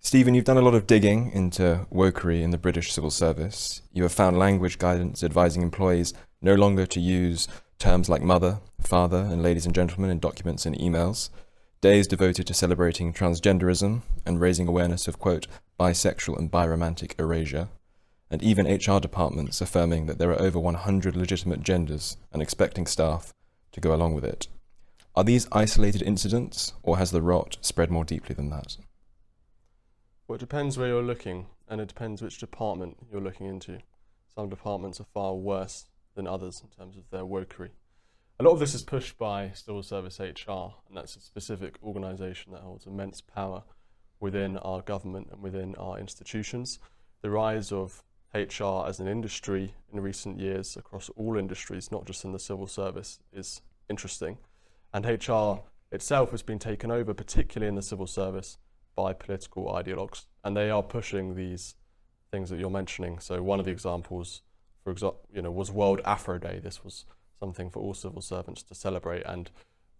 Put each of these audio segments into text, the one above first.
Stephen, you've done a lot of digging into wokery in the British civil service. You have found language guidance advising employees no longer to use terms like mother, father, and ladies and gentlemen in documents and emails, days devoted to celebrating transgenderism and raising awareness of, quote, bisexual and biromantic erasure, and even HR departments affirming that there are over 100 legitimate genders and expecting staff to go along with it. Are these isolated incidents, or has the rot spread more deeply than that? Well, it depends where you're looking, and it depends which department you're looking into. Some departments are far worse than others in terms of their wokery. A lot of this is pushed by Civil Service HR, and that's a specific organisation that holds immense power within our government and within our institutions. The rise of HR as an industry in recent years across all industries, not just in the civil service, is interesting. And HR itself has been taken over, particularly in the civil service, by political ideologues, and they are pushing these things that you're mentioning. So one of the examples, was World Afro Day. This was something for all civil servants to celebrate, and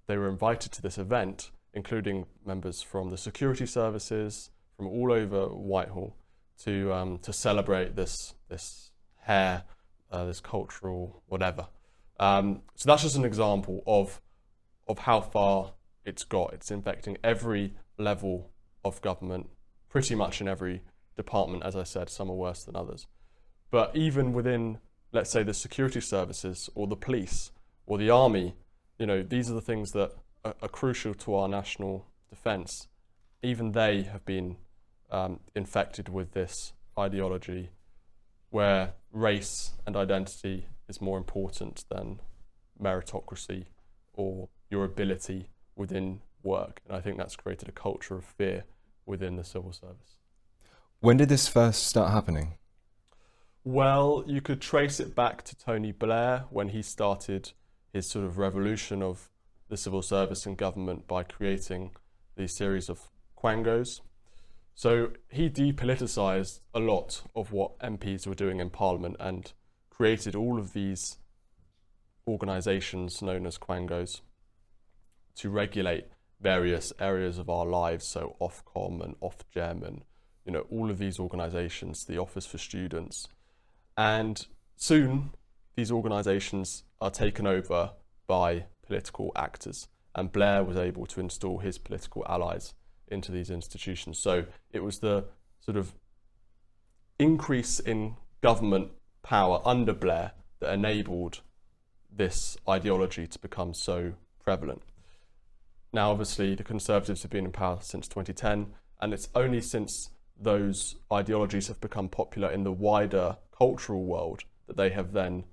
they were invited to this event, including members from the security services from all over Whitehall, to celebrate this hair, this cultural whatever. So that's just an example of how far it's got. It's infecting every level of government, pretty much in every department. As I said, some are worse than others. But even within, let's say, the security services or the police or the army, these are the things that are crucial to our national defence. Even they have been infected with this ideology where race and identity is more important than meritocracy or your ability within work. And I think that's created a culture of fear within the civil service. When did this first start happening? Well, you could trace it back to Tony Blair when he started his sort of revolution of the civil service and government by creating these series of quangos. So he depoliticised a lot of what MPs were doing in Parliament and created all of these organisations known as quangos to regulate various areas of our lives, so Ofcom and Ofgem and all of these organisations, the Office for Students. And soon these organisations are taken over by political actors, and Blair was able to install his political allies into these institutions. So it was the sort of increase in government power under Blair that enabled this ideology to become so prevalent. Now, obviously, the Conservatives have been in power since 2010, and it's only since those ideologies have become popular in the wider cultural world that they have then,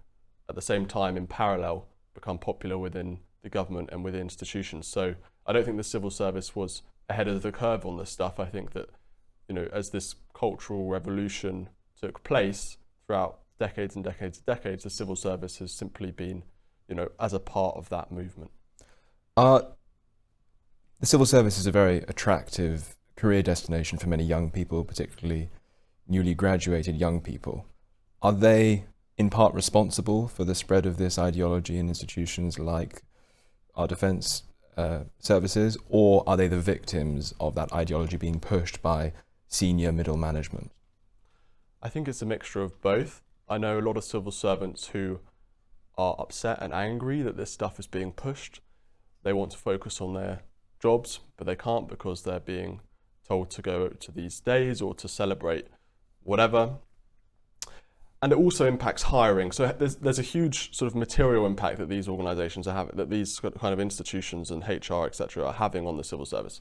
at the same time, in parallel, become popular within the government and within institutions. So I don't think the civil service was ahead of the curve on this stuff. I think that, as this cultural revolution took place throughout decades and decades and decades, the civil service has simply been, as a part of that movement. The civil service is a very attractive career destination for many young people, particularly newly graduated young people. Are they in part responsible for the spread of this ideology in institutions like our defence services, or are they the victims of that ideology being pushed by senior middle management? I think it's a mixture of both. I know a lot of civil servants who are upset and angry that this stuff is being pushed. They want to focus on their jobs, but they can't because they're being told to go to these days or to celebrate whatever. And it also impacts hiring. So there's a huge sort of material impact that these organisations are having, that these kind of institutions and HR, etc., are having on the civil service.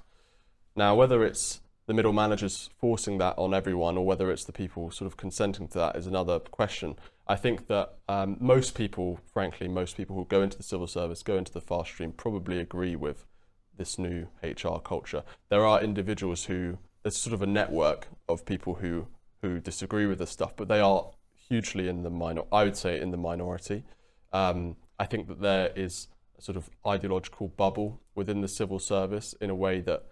Now, whether it's the middle managers forcing that on everyone or whether it's the people sort of consenting to that is another question. I think that most people who go into the civil service, go into the fast stream, probably agree with this new HR culture. There are individuals there's sort of a network of people who disagree with this stuff, but they are hugely in the minority. I think that there is a sort of ideological bubble within the civil service in a way that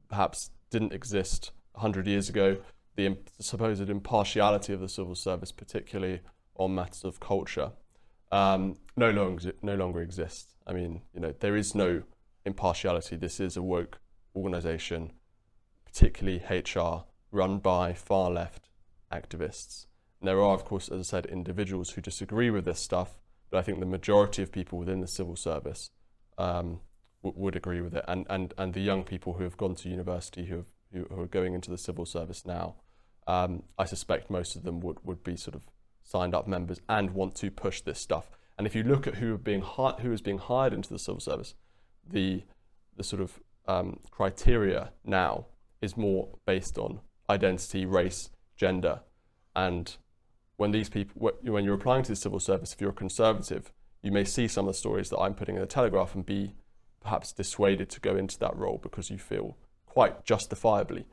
perhaps didn't exist 100 years ago. The supposed impartiality of the civil service, particularly on matters of culture, no longer exists. I mean, there is no impartiality. This is a woke organisation, particularly HR, run by far left activists. And there are, of course, as I said, individuals who disagree with this stuff, but I think the majority of people within the civil service would agree with it. And the young people who have gone to university, who are going into the civil service now, I suspect most of them would be sort of signed up members and want to push this stuff. And if you look at who is being hired into the civil service, the sort of criteria now is more based on identity, race, gender. And when you're applying to the civil service, if you're a conservative, you may see some of the stories that I'm putting in the Telegraph and be perhaps dissuaded to go into that role because you feel quite justifiably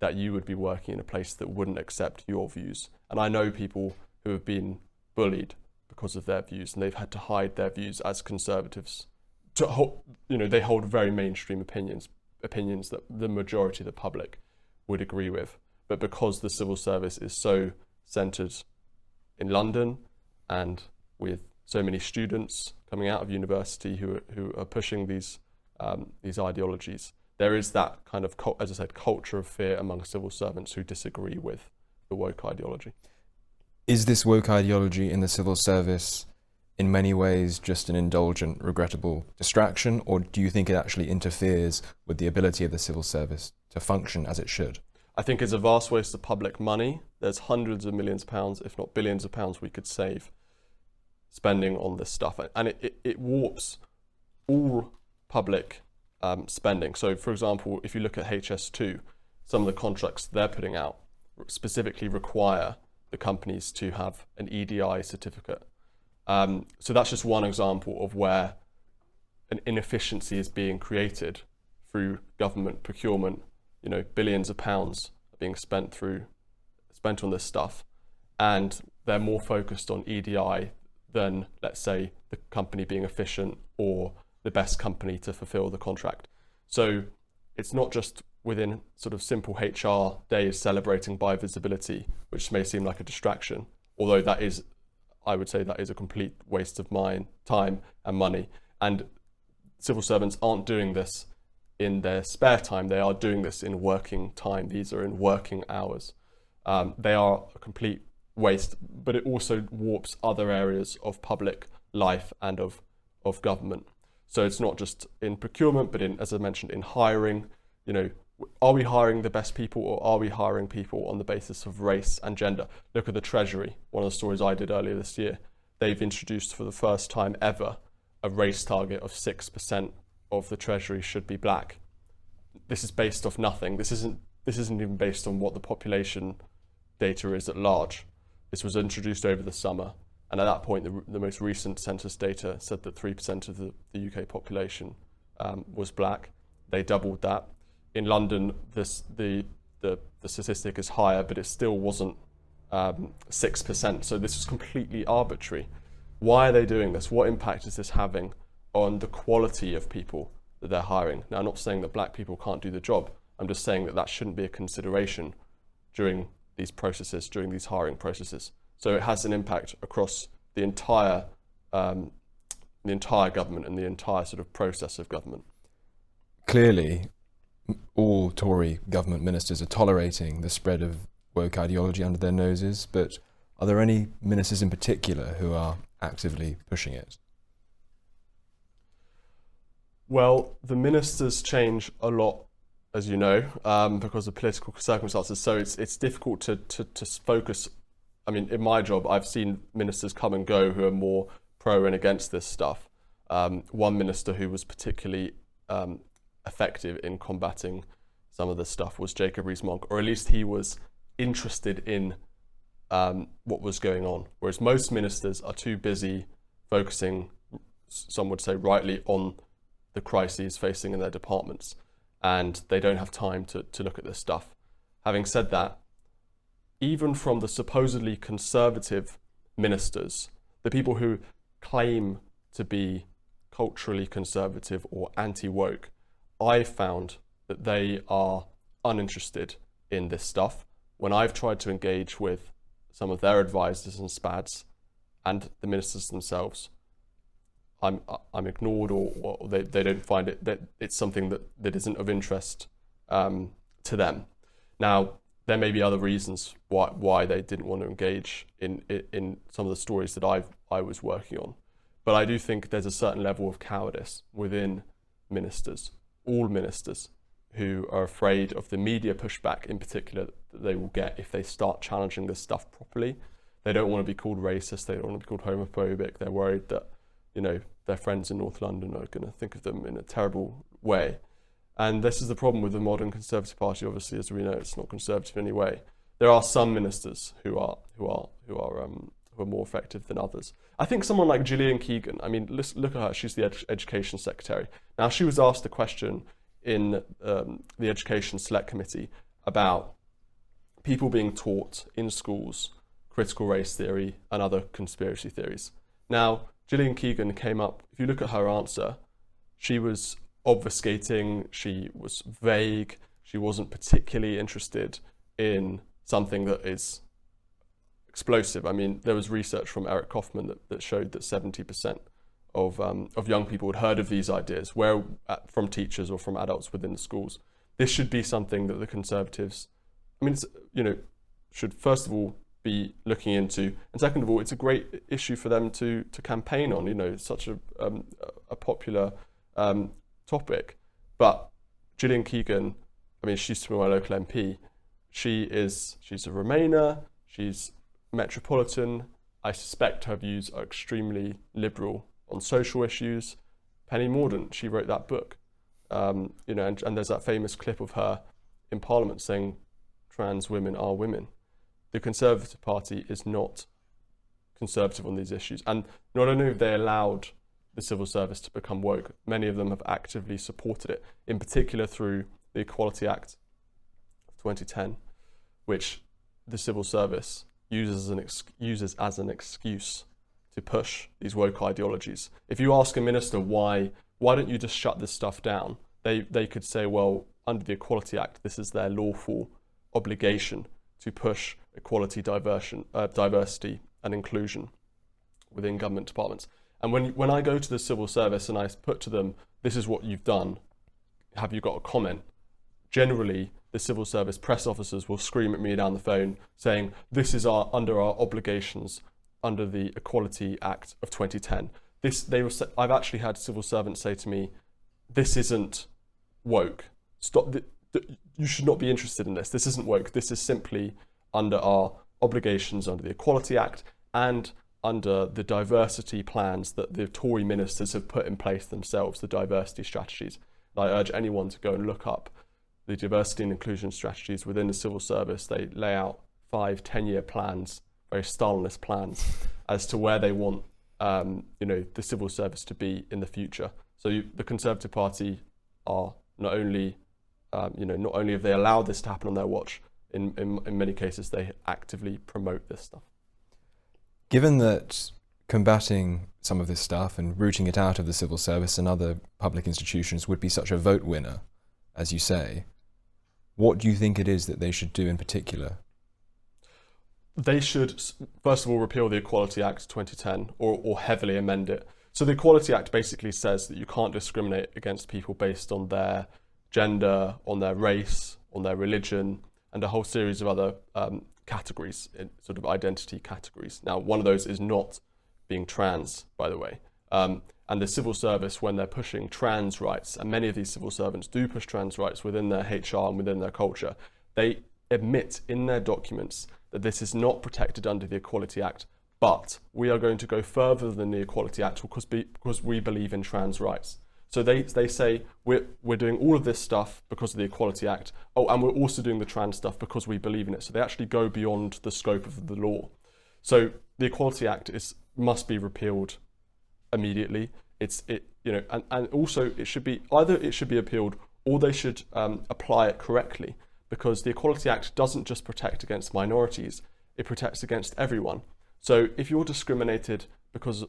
that you would be working in a place that wouldn't accept your views. And I know people who have been bullied because of their views, and they've had to hide their views as conservatives. They hold very mainstream opinions that the majority of the public would agree with. But because the civil service is so centred in London, and with so many students coming out of university who are pushing these ideologies, there is that kind of, as I said, culture of fear among civil servants who disagree with the woke ideology. Is this woke ideology in the civil service in many ways just an indulgent, regrettable distraction, or do you think it actually interferes with the ability of the civil service to function as it should? I think it's a vast waste of public money. There's hundreds of millions of pounds, if not billions of pounds, we could save spending on this stuff. And it warps all public spending. So, for example, if you look at HS2, some of the contracts they're putting out specifically require the companies to have an EDI certificate. So that's just one example of where an inefficiency is being created through government procurement. Billions of pounds are being spent on this stuff, and they're more focused on EDI than, let's say, the company being efficient or the best company to fulfill the contract. So it's not just within sort of simple HR days celebrating by visibility, which may seem like a distraction, although I would say that is a complete waste of time and money. And civil servants aren't doing this in their spare time, they are doing this in working time. These are in working hours. They are a complete waste, but it also warps other areas of public life and of government. So it's not just in procurement, but in, as I mentioned, in hiring. Are we hiring the best people, or are we hiring people on the basis of race and gender? Look at the Treasury. One of the stories I did earlier this year, they've introduced for the first time ever a race target of 6% of the Treasury should be black. This is based off nothing. This isn't even based on what the population data is at large. This was introduced over the summer, and at that point the most recent census data said that 3% of the UK population was black. They doubled that. In London, the statistic is higher, but it still wasn't 6%. So this is completely arbitrary. Why are they doing this? What impact is this having on the quality of people that they're hiring? Now, I'm not saying that black people can't do the job. I'm just saying that shouldn't be a consideration during these processes, during these hiring processes. So it has an impact across the entire government and the entire sort of process of government. Clearly, all Tory government ministers are tolerating the spread of woke ideology under their noses, but are there any ministers in particular who are actively pushing it? Well, the ministers change a lot, as you know, because of political circumstances. So it's difficult to focus. I mean, in my job, I've seen ministers come and go who are more pro and against this stuff. One minister who was particularly effective in combating some of this stuff was Jacob Rees-Mogg, or at least he was interested in what was going on, whereas most ministers are too busy focusing, some would say rightly, on the crises facing in their departments, and they don't have time to look at this stuff. Having said that, even from the supposedly conservative ministers, the people who claim to be culturally conservative or anti-woke, I found that they are uninterested in this stuff. When I've tried to engage with some of their advisors and SPADs and the ministers themselves, I'm ignored, or they don't find it, that it's something that isn't of interest to them. Now, there may be other reasons why they didn't want to engage in some of the stories that I was working on. But I do think there's a certain level of cowardice within ministers, all ministers, who are afraid of the media pushback in particular that they will get if they start challenging this stuff properly. They don't want to be called racist, they don't want to be called homophobic, they're worried that, you know, their friends in North London are going to think of them in a terrible way. And this is the problem with the modern Conservative Party. Obviously, as we know, it's not conservative in any way. There are some ministers who are more effective than others. I think someone like Gillian Keegan, I mean, look at her, she's the Education Secretary. Now, she was asked a question in the Education Select Committee about people being taught in schools critical race theory and other conspiracy theories. Now, Gillian Keegan came up, if you look at her answer, she was obfuscating, she was vague, she wasn't particularly interested in something that is explosive. I mean, there was research from Eric Kaufman that showed that 70% of young people had heard of these ideas, from teachers or from adults within the schools. This should be something that the Conservatives, I mean, should first of all be looking into, and second of all, it's a great issue for them to campaign on. You know, it's such a popular topic. But Gillian Keegan, I mean, she used to be my local MP. She's a Remainer. She's metropolitan. I suspect her views are extremely liberal on social issues. Penny Mordaunt, she wrote that book. And there's that famous clip of her in Parliament saying, "Trans women are women." The Conservative Party is not conservative on these issues. And not only have they allowed the civil service to become woke, many of them have actively supported it, in particular through the Equality Act of 2010, which the civil service uses as an excuse to push these woke ideologies. If you ask a minister why don't you just shut this stuff down, they could say, well, under the Equality Act, this is their lawful obligation to push equality, diversity and inclusion within government departments. And when I go to the civil service and I put to them, this is what you've done, have you got a comment? Generally, the civil service press officers will scream at me down the phone saying, this is under our obligations under the Equality Act of 2010. I've actually had civil servants say to me, this isn't woke. Stop. You should not be interested in this. This isn't woke. This is simply under our obligations under the Equality Act and under the diversity plans that the Tory ministers have put in place themselves, the diversity strategies. And I urge anyone to go and look up the diversity and inclusion strategies within the civil service. They lay out 5-10-year plans, very Stalinist plans, as to where they want the civil service to be in the future. So the Conservative Party are not only have they allowed this to happen on their watch, in many cases they actively promote this stuff. Given that combating some of this stuff and rooting it out of the civil service and other public institutions would be such a vote winner, as you say, what do you think it is that they should do in particular? They should, first of all, repeal the Equality Act 2010 or heavily amend it. So the Equality Act basically says that you can't discriminate against people based on their gender, on their race, on their religion, and a whole series of other categories, sort of identity categories. Now, one of those is not being trans, by the way. And the civil service, when they're pushing trans rights, and many of these civil servants do push trans rights within their HR and within their culture, they admit in their documents that this is not protected under the Equality Act, but we are going to go further than the Equality Act because we believe in trans rights. So they say we're doing all of this stuff because of the Equality Act. Oh, and we're also doing the trans stuff because we believe in it. So they actually go beyond the scope of the law. So the Equality Act must be repealed immediately. And also it should be appealed or they should apply it correctly, because the Equality Act doesn't just protect against minorities; it protects against everyone. So if you're discriminated because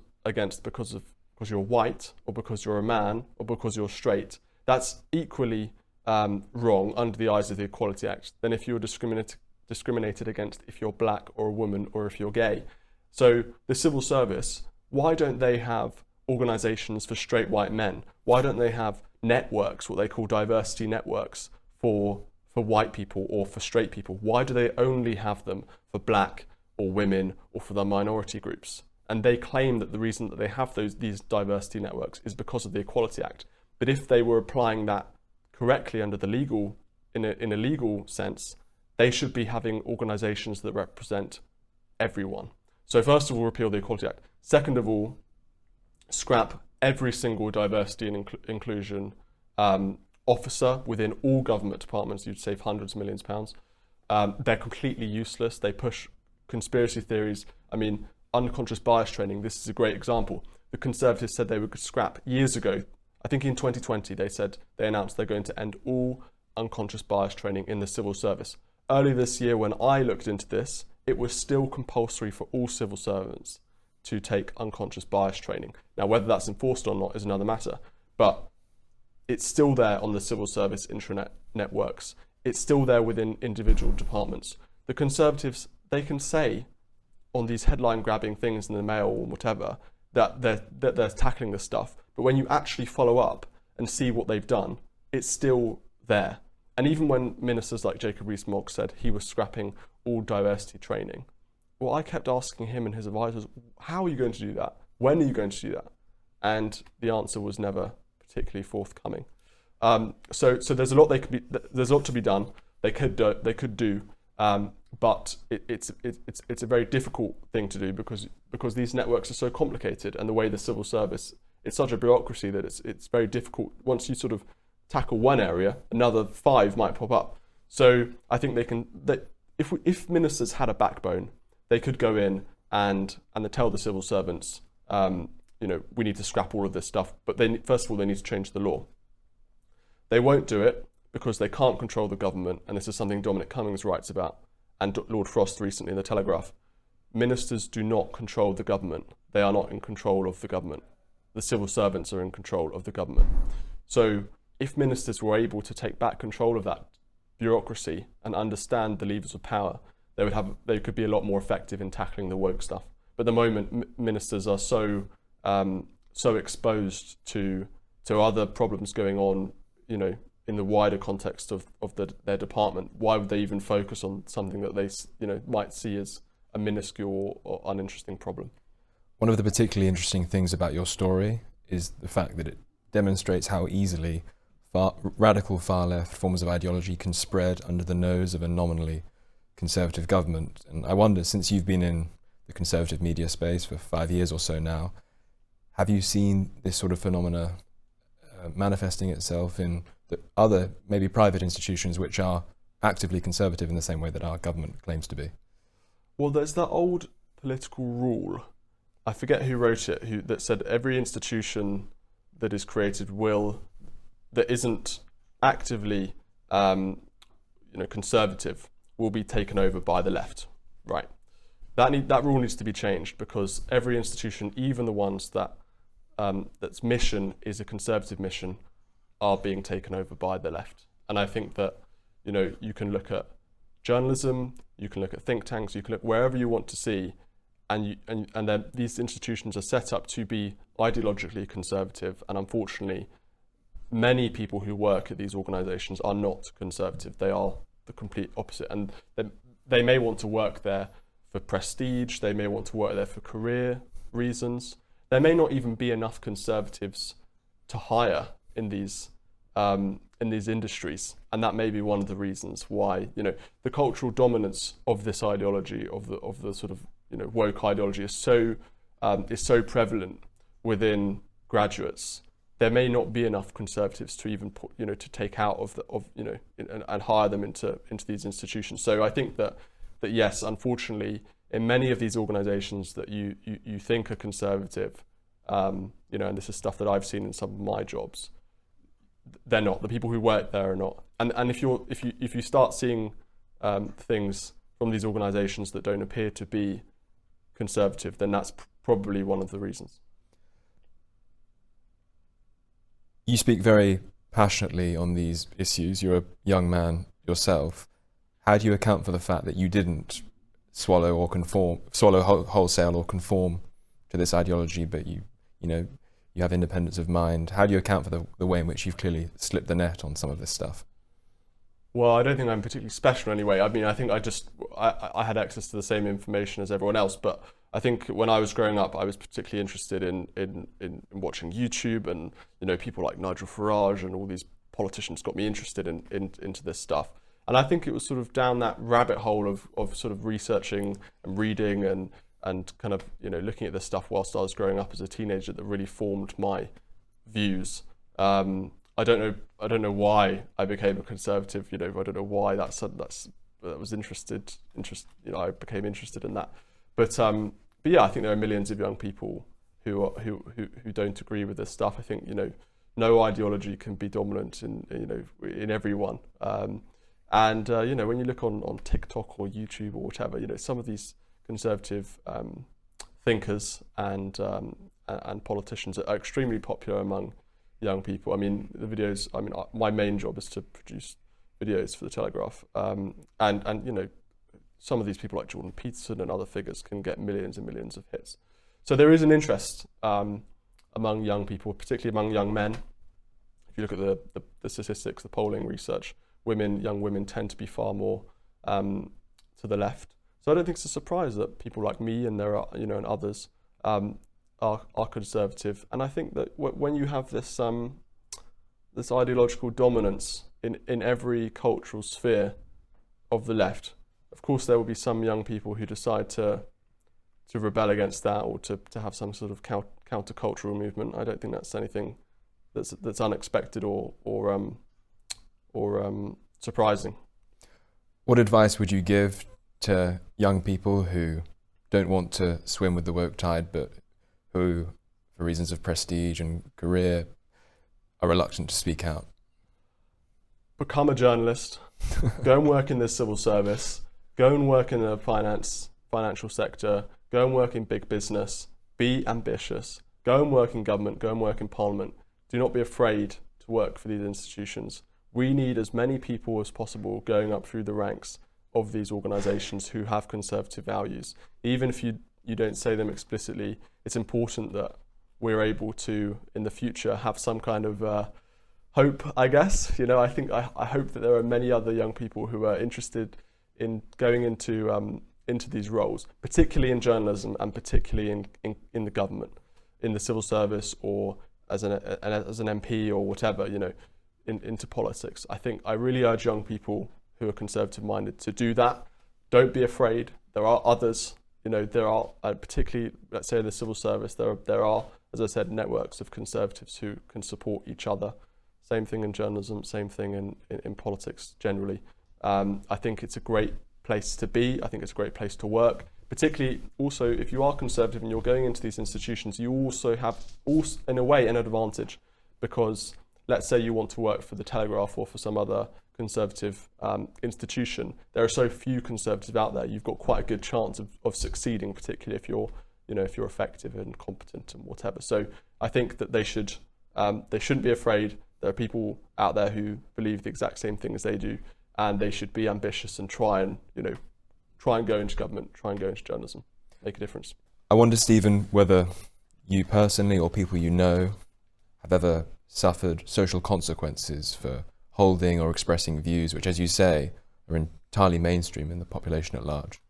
you're white, or because you're a man, or because you're straight, that's equally wrong under the eyes of the Equality Act than if you're discriminated against if you're black or a woman or if you're gay. So the civil service, why don't they have organisations for straight white men? Why don't they have networks, what they call diversity networks, for for white people or for straight people? Why do they only have them for black or women or for the minority groups? And they claim that the reason that they have these diversity networks is because of the Equality Act. But if they were applying that correctly under the legal, in a legal sense, they should be having organisations that represent everyone. So first of all, repeal the Equality Act. Second of all, scrap every single diversity and inclusion officer within all government departments. You'd save hundreds of millions of pounds. They're completely useless. They push conspiracy theories. I mean, unconscious bias training, this is a great example. The Conservatives said they would scrap years ago. I think in 2020, they announced they're going to end all unconscious bias training in the civil service. Earlier this year, when I looked into this, it was still compulsory for all civil servants to take unconscious bias training. Now, whether that's enforced or not is another matter, but it's still there on the civil service intranet networks. It's still there within individual departments. The Conservatives, they can say on these headline grabbing things in the Mail or whatever that they're tackling this stuff, but when you actually follow up and see what they've done, it's still there. And even when ministers like Jacob Rees-Mogg said he was scrapping all diversity training, well, I kept asking him and his advisors, how are you going to do that? When are you going to do that? And the answer was never particularly forthcoming. So there's a lot there's a lot to be done. They could do, but it's a very difficult thing to do because these networks are so complicated, and the way the civil service, it's such a bureaucracy that it's very difficult. Once you sort of tackle one area, another 5 might pop up. So I think if ministers had a backbone, they could go in and they tell the civil servants, we need to scrap all of this stuff. But first of all, they need to change the law. They won't do it because they can't control the government, and this is something Dominic Cummings writes about, and Lord Frost recently in the Telegraph. Ministers do not control the government. They are not in control of the government. The civil servants are in control of the government. So if ministers were able to take back control of that bureaucracy and understand the levers of power, they could be a lot more effective in tackling the woke stuff. But at the moment, ministers are so exposed to other problems going on, in the wider context of their department. Why would they even focus on something that they might see as a minuscule or uninteresting problem? One of the particularly interesting things about your story is the fact that it demonstrates how easily radical far-left forms of ideology can spread under the nose of a nominally conservative government. And I wonder, since you've been in the conservative media space for 5 years or so now, have you seen this sort of phenomena manifesting itself in the other, maybe private institutions which are actively conservative in the same way that our government claims to be? Well, there's that old political rule, I forget who wrote it, that said every institution that is created that isn't actively conservative will be taken over by the left, right? That rule needs to be changed, because every institution, even the ones that's mission is a conservative mission, are being taken over by the left. And I think that you can look at journalism, you can look at think tanks, you can look wherever you want to see, and then these institutions are set up to be ideologically conservative. And unfortunately, many people who work at these organisations are not conservative. They are the complete opposite, and they may want to work there for prestige. They may want to work there for career reasons. There may not even be enough conservatives to hire in these industries, and that may be one of the reasons why the cultural dominance of this ideology, of the sort of woke ideology, is so prevalent within graduates. There may not be enough conservatives to even put, to take out and hire them into these institutions. So I think that yes, unfortunately, in many of these organisations that you think are conservative, and this is stuff that I've seen in some of my jobs, they're not. The people who work there are not. And if you start seeing things from these organisations that don't appear to be conservative, then that's probably one of the reasons. You speak very passionately on these issues. You're a young man yourself. How do you account for the fact that you didn't swallow wholesale or conform to this ideology, but you have independence of mind? How do you account for the way in which you've clearly slipped the net on some of this stuff? Well, I don't think I'm particularly special in any way. I mean, I think I had access to the same information as everyone else, but I think when I was growing up, I was particularly interested in watching YouTube, and people like Nigel Farage and all these politicians got me interested into this stuff. And I think it was sort of down that rabbit hole of sort of researching and reading and kind of looking at this stuff whilst I was growing up as a teenager that really formed my views. I don't know why I became a conservative. I don't know why that was I became interested in that. But yeah, I think there are millions of young people who don't agree with this stuff. I think no ideology can be dominant in everyone. And when you look on TikTok or YouTube or whatever, some of these conservative thinkers and politicians are extremely popular among young people. I mean, my main job is to produce videos for the Telegraph, and some of these people like Jordan Peterson and other figures can get millions and millions of hits. So there is an interest among young people, particularly among young men. If you look at the statistics, the polling research, young women tend to be far more to the left. So I don't think it's a surprise that people like me and there are and others are conservative. And I think that when you have this this ideological dominance in every cultural sphere of the left, of course there will be some young people who decide to rebel against that, or to have some sort of countercultural movement. I don't think that's anything that's unexpected or surprising. What advice would you give to young people who don't want to swim with the woke tide, but who, for reasons of prestige and career, are reluctant to speak out? Become a journalist. Go and work in the civil service. Go and work in the financial sector. Go and work in big business. Be ambitious. Go and work in government. Go and work in parliament. Do not be afraid to work for these institutions. We need as many people as possible going up through the ranks of these organisations who have conservative values. Even if you don't say them explicitly, it's important that we're able to, in the future, have some kind of hope, I guess. I hope that there are many other young people who are interested in going into these roles, particularly in journalism and particularly in the government, in the civil service, or as an MP or whatever, into politics. I really urge young people who are conservative minded to do that. Don't be afraid. There are others, there are particularly, let's say in the civil service, there are, as I said, networks of conservatives who can support each other. Same thing in journalism, same thing in politics generally. I think it's a great place to be. I think it's a great place to work. Particularly also, if you are conservative and you're going into these institutions, you also have, in a way, an advantage, because let's say you want to work for the Telegraph or for some other conservative institution. There are so few conservatives out there. You've got quite a good chance of succeeding, particularly if you're effective and competent and whatever. So I think that they shouldn't be afraid. There are people out there who believe the exact same thing as they do, and they should be ambitious and try and go into government, try and go into journalism, make a difference. I wonder, Stephen, whether you personally or people you know have ever suffered social consequences for holding or expressing views which, as you say, are entirely mainstream in the population at large.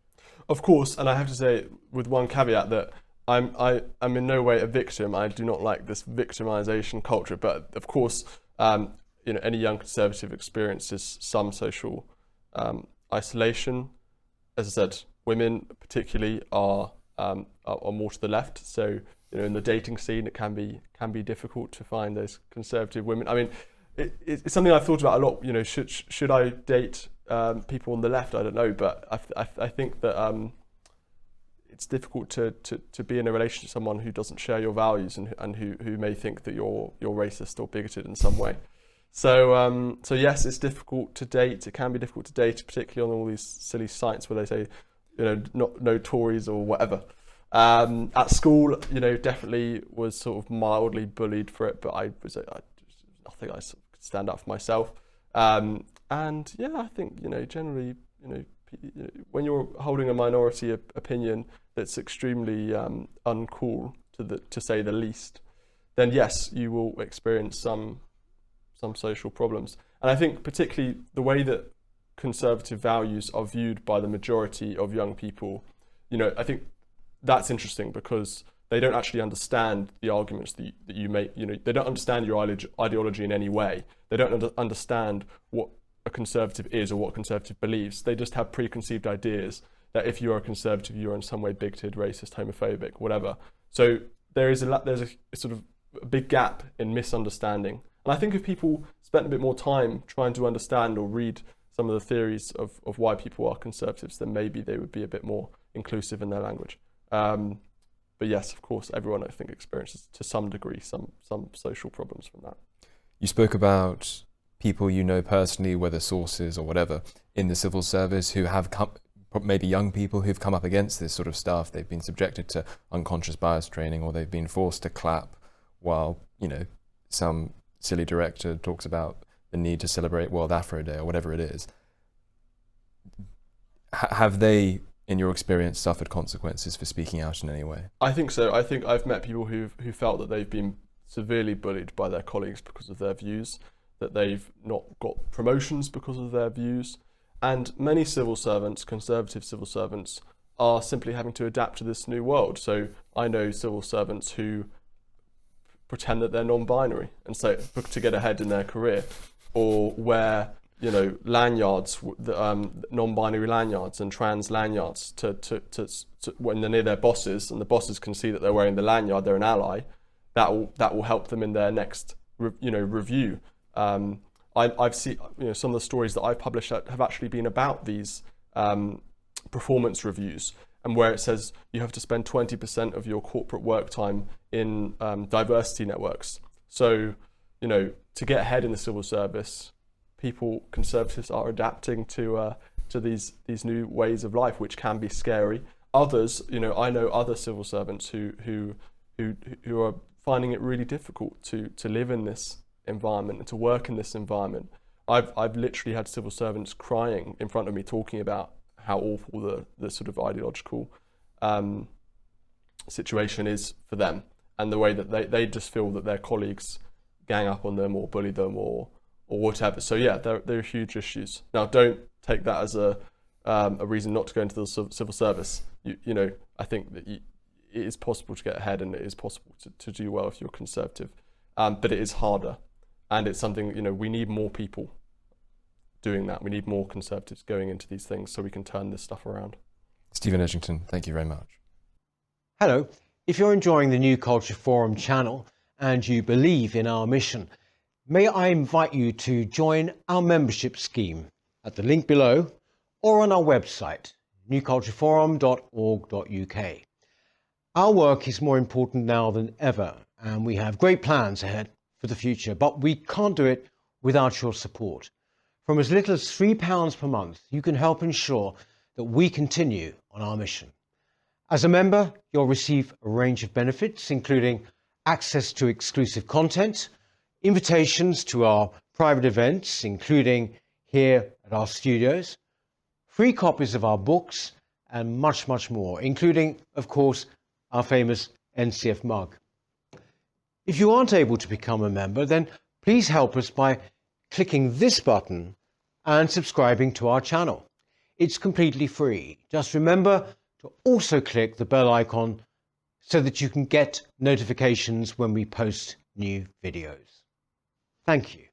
Of course, and I have to say, with one caveat, that I'm in no way a victim. I do not like this victimization culture, but of course, any young conservative experiences some social isolation. As I said, women particularly are more to the left. So in the dating scene, it can be difficult to find those conservative women. I mean, it's something I've thought about a lot. Should I date people on the left? I don't know, but I think that it's difficult to be in a relationship with someone who doesn't share your values and who may think that you're racist or bigoted in some way. So yes, it's difficult to date. It can be difficult to date, particularly on all these silly sites where they say, no Tories or whatever. At school, definitely was sort of mildly bullied for it, but I think I sort of could stand up for myself. And yeah, I think generally, when you're holding a minority opinion that's extremely uncool to say the least, then yes, you will experience some social problems. And I think particularly the way that conservative values are viewed by the majority of young people, I think that's interesting because they don't actually understand the arguments that you make. They don't understand your ideology in any way. They don't understand what a conservative is or what a conservative believes. They just have preconceived ideas that if you're a conservative, you're in some way bigoted, racist, homophobic, whatever. So there's a sort of a big gap in misunderstanding. And I think if people spent a bit more time trying to understand or read some of the theories of why people are conservatives, then maybe they would be a bit more inclusive in their language. But yes, of course, everyone I think experiences to some degree some social problems from that. You spoke about people you know personally, whether sources or whatever, in the civil service who have come, maybe young people who've come up against this sort of stuff. They've been subjected to unconscious bias training, or they've been forced to clap while, some silly director talks about the need to celebrate World Afro Day or whatever it is. Have they, in your experience, suffered consequences for speaking out in any way? I think so. I think I've met people who felt that they've been severely bullied by their colleagues because of their views, that they've not got promotions because of their views. And many civil servants, conservative civil servants, are simply having to adapt to this new world. So I know civil servants who pretend that they're non-binary and so to get ahead in their career, or wear lanyards, non-binary lanyards and trans lanyards to when they're near their bosses, and the bosses can see that they're wearing the lanyard, they're an ally. That will help them in their next review. I've seen some of the stories that I've published have actually been about these performance reviews, and where it says you have to spend 20% of your corporate work time in diversity networks. So to get ahead in the civil service, conservatives are adapting to these new ways of life, which can be scary. Others, I know other civil servants who are finding it really difficult to live in this environment and to work in this environment. I've literally had civil servants crying in front of me, talking about how awful the sort of ideological situation is for them, and the way that they just feel that their colleagues gang up on them or bully them or whatever. So yeah, there are huge issues. Now, don't take that as a reason not to go into the civil service. I think that it is possible to get ahead, and it is possible to do well if you're conservative, but it is harder, and it's something we need more people doing that. We need more conservatives going into these things so we can turn this stuff around. Stephen Edgington, thank you very much. Hello. If you're enjoying the New Culture Forum channel and you believe in our mission, may I invite you to join our membership scheme at the link below or on our website, newcultureforum.org.uk. Our work is more important now than ever, and we have great plans ahead for the future, but we can't do it without your support. From as little as £3 per month, you can help ensure that we continue on our mission. As a member, you'll receive a range of benefits, including access to exclusive content, invitations to our private events, including here at our studios, free copies of our books, and much, much more, including, of course, our famous NCF mug. If you aren't able to become a member, then please help us by clicking this button and subscribing to our channel. It's completely free. Just remember to also click the bell icon so that you can get notifications when we post new videos. Thank you.